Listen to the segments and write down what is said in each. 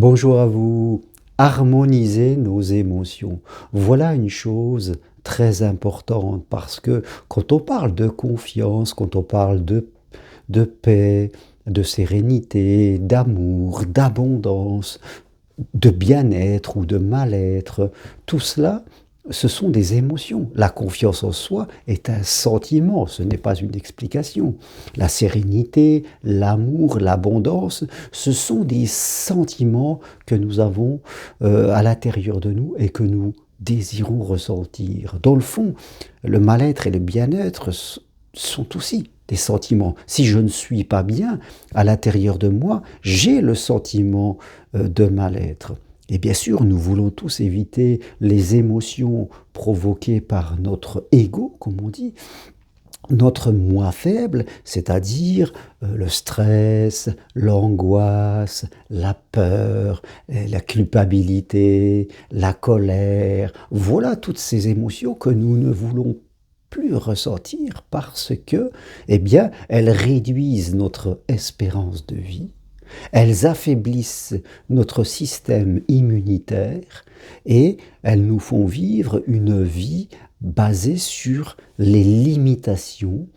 Bonjour à vous. Harmoniser nos émotions. Voilà une chose très importante parce que quand on parle de confiance, quand on parle de paix, de sérénité, d'amour, d'abondance, de bien-être ou de mal-être, tout cela, ce sont des émotions. La confiance en soi est un sentiment, ce n'est pas une explication. La sérénité, l'amour, l'abondance, ce sont des sentiments que nous avons à l'intérieur de nous et que nous désirons ressentir. Dans le fond, le mal-être et le bien-être sont aussi des sentiments. Si je ne suis pas bien à l'intérieur de moi, j'ai le sentiment de mal-être. Et bien sûr, nous voulons tous éviter les émotions provoquées par notre ego, comme on dit, notre moi faible, c'est-à-dire le stress, l'angoisse, la peur, la culpabilité, la colère. Voilà toutes ces émotions que nous ne voulons plus ressentir parce que, eh bien, elles réduisent notre espérance de vie, elles affaiblissent notre système immunitaire et elles nous font vivre une vie basée sur les limitations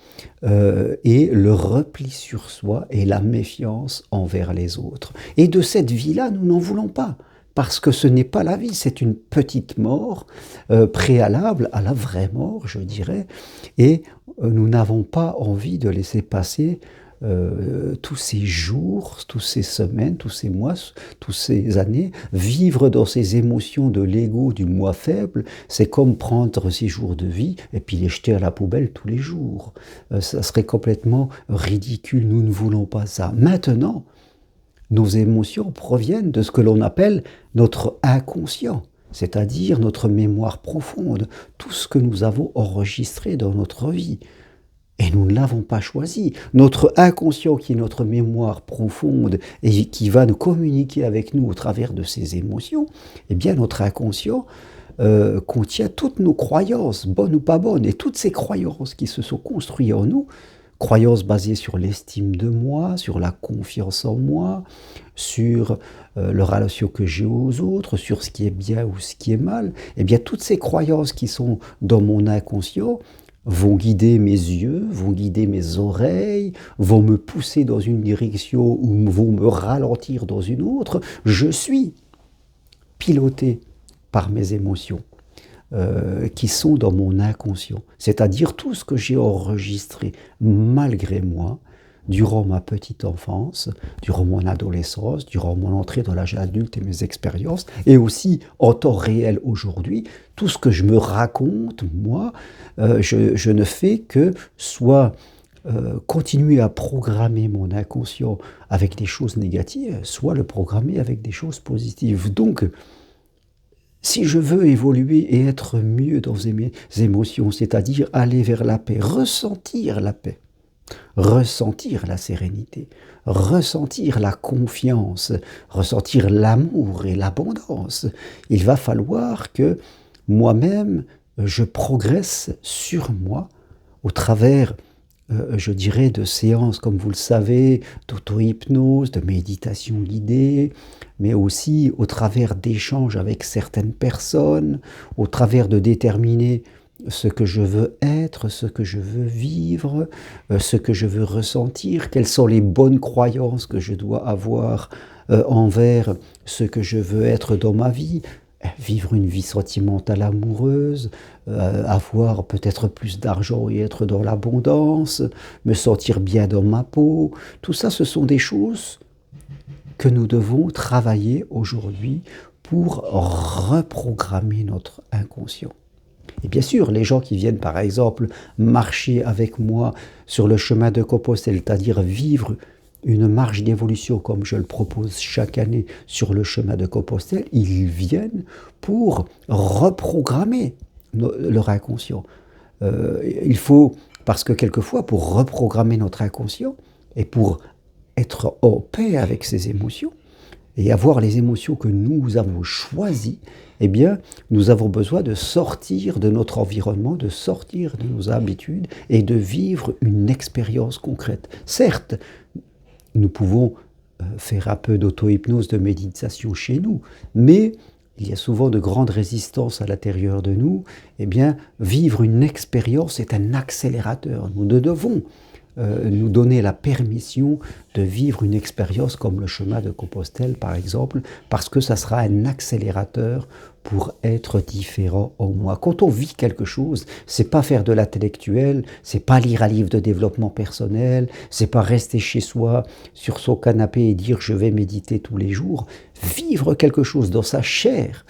et le repli sur soi et la méfiance envers les autres. Et de cette vie-là, nous n'en voulons pas. Parce que ce n'est pas la vie, c'est une petite mort préalable à la vraie mort, je dirais. Et nous n'avons pas envie de laisser passer tous ces jours, toutes ces semaines, tous ces mois, toutes ces années, vivre dans ces émotions de l'ego, du moi faible, c'est comme prendre ces jours de vie et puis les jeter à la poubelle tous les jours. Ça serait complètement ridicule, nous ne voulons pas ça. Maintenant, nos émotions proviennent de ce que l'on appelle notre inconscient, c'est-à-dire notre mémoire profonde, tout ce que nous avons enregistré dans notre vie. Et nous ne l'avons pas choisi. Notre inconscient, qui est notre mémoire profonde et qui va nous communiquer avec nous au travers de ces émotions, eh bien notre inconscient contient toutes nos croyances, bonnes ou pas bonnes, et toutes ces croyances qui se sont construites en nous, croyances basées sur l'estime de moi, sur la confiance en moi, sur la relation que j'ai aux autres, sur ce qui est bien ou ce qui est mal, eh bien toutes ces croyances qui sont dans mon inconscient vont guider mes yeux, vont guider mes oreilles, vont me pousser dans une direction ou vont me ralentir dans une autre. Je suis piloté par mes émotions qui sont dans mon inconscient, c'est-à-dire tout ce que j'ai enregistré malgré moi durant ma petite enfance, durant mon adolescence, durant mon entrée dans l'âge adulte et mes expériences, et aussi en temps réel aujourd'hui, tout ce que je me raconte, moi, je ne fais que soit continuer à programmer mon inconscient avec des choses négatives, soit le programmer avec des choses positives. Donc, si je veux évoluer et être mieux dans mes émotions, c'est-à-dire aller vers la paix, ressentir la sérénité, ressentir la confiance, ressentir l'amour et l'abondance, il va falloir que moi-même, je progresse sur moi au travers, je dirais, de séances, comme vous le savez, d'auto-hypnose, de méditation guidée, mais aussi au travers d'échanges avec certaines personnes, au travers de déterminer ce que je veux être, ce que je veux vivre, ce que je veux ressentir, quelles sont les bonnes croyances que je dois avoir envers ce que je veux être dans ma vie, vivre une vie sentimentale amoureuse, avoir peut-être plus d'argent et être dans l'abondance, me sentir bien dans ma peau. Tout ça, ce sont des choses que nous devons travailler aujourd'hui pour reprogrammer notre inconscient. Et bien sûr, les gens qui viennent par exemple marcher avec moi sur le chemin de Compostelle, c'est-à-dire vivre une marche d'évolution comme je le propose chaque année sur le chemin de Compostelle, ils viennent pour reprogrammer leur inconscient. Il faut, parce que quelquefois, pour reprogrammer notre inconscient et pour être en paix avec ses émotions, et avoir les émotions que nous avons choisies, eh bien, nous avons besoin de sortir de notre environnement, de sortir de nos habitudes et de vivre une expérience concrète. Certes, nous pouvons faire un peu d'auto-hypnose, de méditation chez nous, mais il y a souvent de grandes résistances à l'intérieur de nous. Eh bien, vivre une expérience est un accélérateur. Nous devons nous donner la permission de vivre une expérience comme le chemin de Compostelle, par exemple, parce que ça sera un accélérateur pour être différent en moi. Quand on vit quelque chose, c'est pas faire de l'intellectuel, c'est pas lire un livre de développement personnel, c'est pas rester chez soi sur son canapé et dire je vais méditer tous les jours. Vivre quelque chose dans sa chair,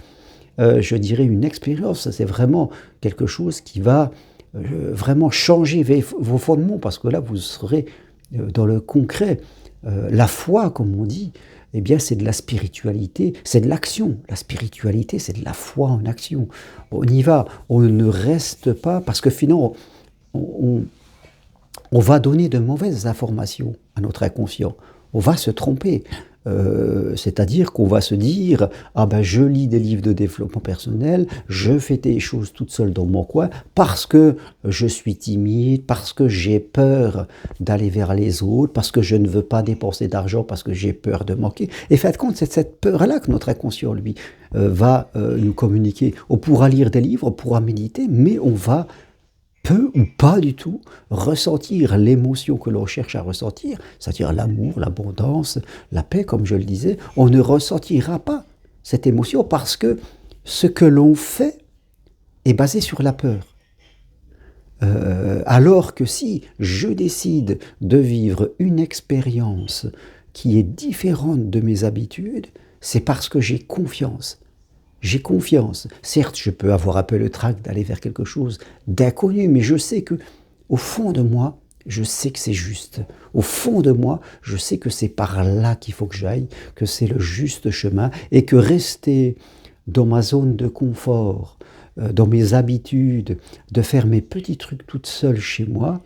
je dirais une expérience, c'est vraiment quelque chose qui va vraiment changer vos fondements, parce que là, vous serez dans le concret. La foi, comme on dit, eh bien, c'est de la spiritualité, c'est de l'action. La spiritualité, c'est de la foi en action. On y va, on ne reste pas, parce que finalement, on va donner de mauvaises informations à notre inconscient. On va se tromper. C'est-à-dire qu'on va se dire « Ah ben je lis des livres de développement personnel, je fais des choses toute seule dans mon coin parce que je suis timide, parce que j'ai peur d'aller vers les autres, parce que je ne veux pas dépenser d'argent, parce que j'ai peur de manquer. » Et fin de compte, c'est cette peur-là que notre inconscient, lui, va nous communiquer. On pourra lire des livres, on pourra méditer, mais on va peu ou pas du tout ressentir l'émotion que l'on cherche à ressentir, c'est-à-dire l'amour, l'abondance, la paix, comme je le disais. On ne ressentira pas cette émotion parce que ce que l'on fait est basé sur la peur. Alors que si je décide de vivre une expérience qui est différente de mes habitudes, c'est parce que j'ai confiance. J'ai confiance. Certes, je peux avoir un peu le trac d'aller vers quelque chose d'inconnu, mais je sais que, au fond de moi, je sais que c'est juste. Au fond de moi, je sais que c'est par là qu'il faut que j'aille, que c'est le juste chemin, et que rester dans ma zone de confort, dans mes habitudes, de faire mes petits trucs toute seule chez moi,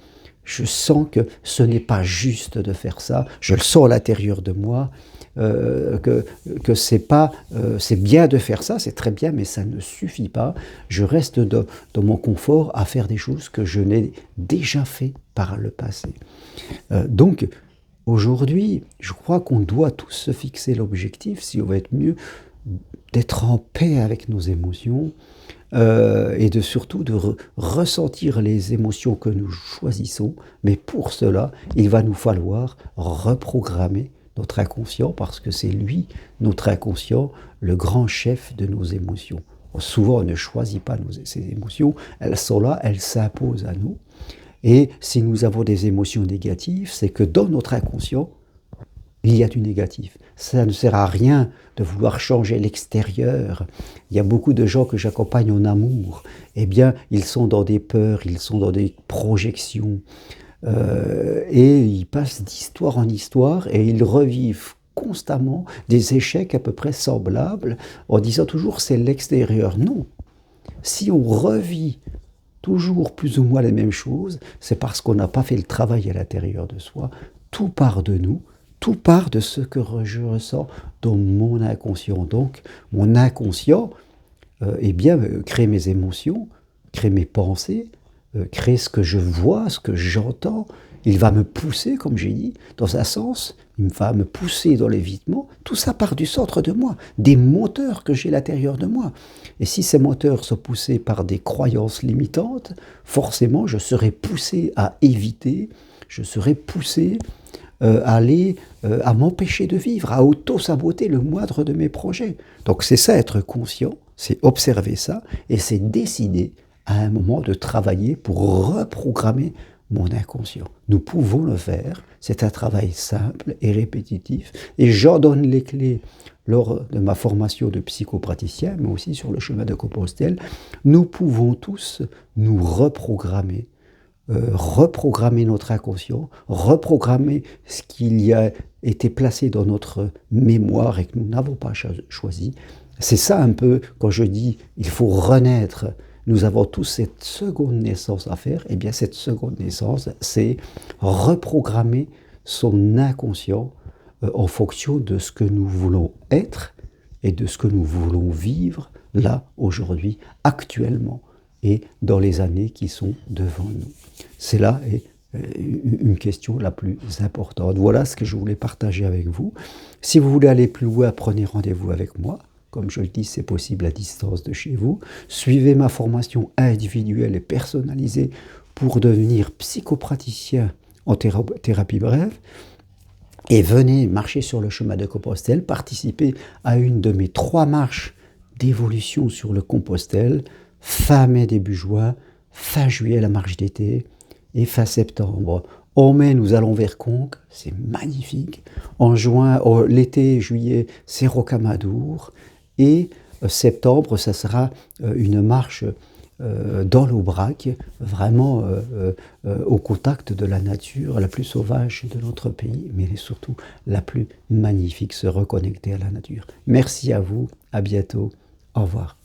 je sens que ce n'est pas juste de faire ça. Je le sens à l'intérieur de moi. Que c'est bien de faire ça, c'est très bien, mais ça ne suffit pas. Je reste dans mon confort à faire des choses que je n'ai déjà fait par le passé. Donc, aujourd'hui, je crois qu'on doit tous se fixer l'objectif, si on veut être mieux, d'être en paix avec nos émotions, et surtout de ressentir les émotions que nous choisissons. Mais pour cela, il va nous falloir reprogrammer notre inconscient, parce que c'est lui, notre inconscient, le grand chef de nos émotions. Souvent, on ne choisit pas ces émotions, elles sont là, elles s'imposent à nous. Et si nous avons des émotions négatives, c'est que dans notre inconscient, il y a du négatif. Ça ne sert à rien de vouloir changer l'extérieur. Il y a beaucoup de gens que j'accompagne en amour. Eh bien, ils sont dans des peurs, ils sont dans des projections. Et ils passent d'histoire en histoire et ils revivent constamment des échecs à peu près semblables en disant toujours c'est l'extérieur. Non. Si on revit toujours plus ou moins les mêmes choses, c'est parce qu'on n'a pas fait le travail à l'intérieur de soi. Tout part de nous, tout part de ce que je ressens dans mon inconscient. Donc, mon inconscient, crée mes émotions, crée mes pensées, crée ce que je vois, ce que j'entends. Il va me pousser, comme j'ai dit, dans un sens, il va me pousser dans l'évitement. Tout ça part du centre de moi, des moteurs que j'ai à l'intérieur de moi. Et si ces moteurs sont poussés par des croyances limitantes, forcément, je serai poussé à éviter, je serai poussé à m'empêcher de vivre, à auto-saboter le moindre de mes projets. Donc c'est ça, être conscient, c'est observer ça, et c'est décider à un moment de travailler pour reprogrammer mon inconscient. Nous pouvons le faire, c'est un travail simple et répétitif, et j'en donne les clés lors de ma formation de psychopraticien, mais aussi sur le chemin de Compostelle. Nous pouvons tous nous reprogrammer, reprogrammer notre inconscient, reprogrammer ce qu'il y a été placé dans notre mémoire et que nous n'avons pas choisi. C'est ça un peu, quand je dis il faut renaître, nous avons tous cette seconde naissance à faire. Eh bien, cette seconde naissance, c'est reprogrammer son inconscient en fonction de ce que nous voulons être et de ce que nous voulons vivre là, aujourd'hui, actuellement et dans les années qui sont devant nous. C'est là une question la plus importante. Voilà ce que je voulais partager avec vous. Si vous voulez aller plus loin, prenez rendez-vous avec moi. Comme je le dis, c'est possible à distance de chez vous. Suivez ma formation individuelle et personnalisée pour devenir psychopraticien en thérapie brève. Et venez marcher sur le chemin de Compostelle, participer à une de mes 3 marches d'évolution sur le Compostelle, fin mai, début juin, fin juillet la marche d'été et fin septembre. En mai, nous allons vers Conques, c'est magnifique. En juin, l'été, juillet, c'est Rocamadour. Et septembre, ça sera une marche dans l'Aubrac, vraiment au contact de la nature la plus sauvage de notre pays, mais surtout la plus magnifique, se reconnecter à la nature. Merci à vous, à bientôt, au revoir.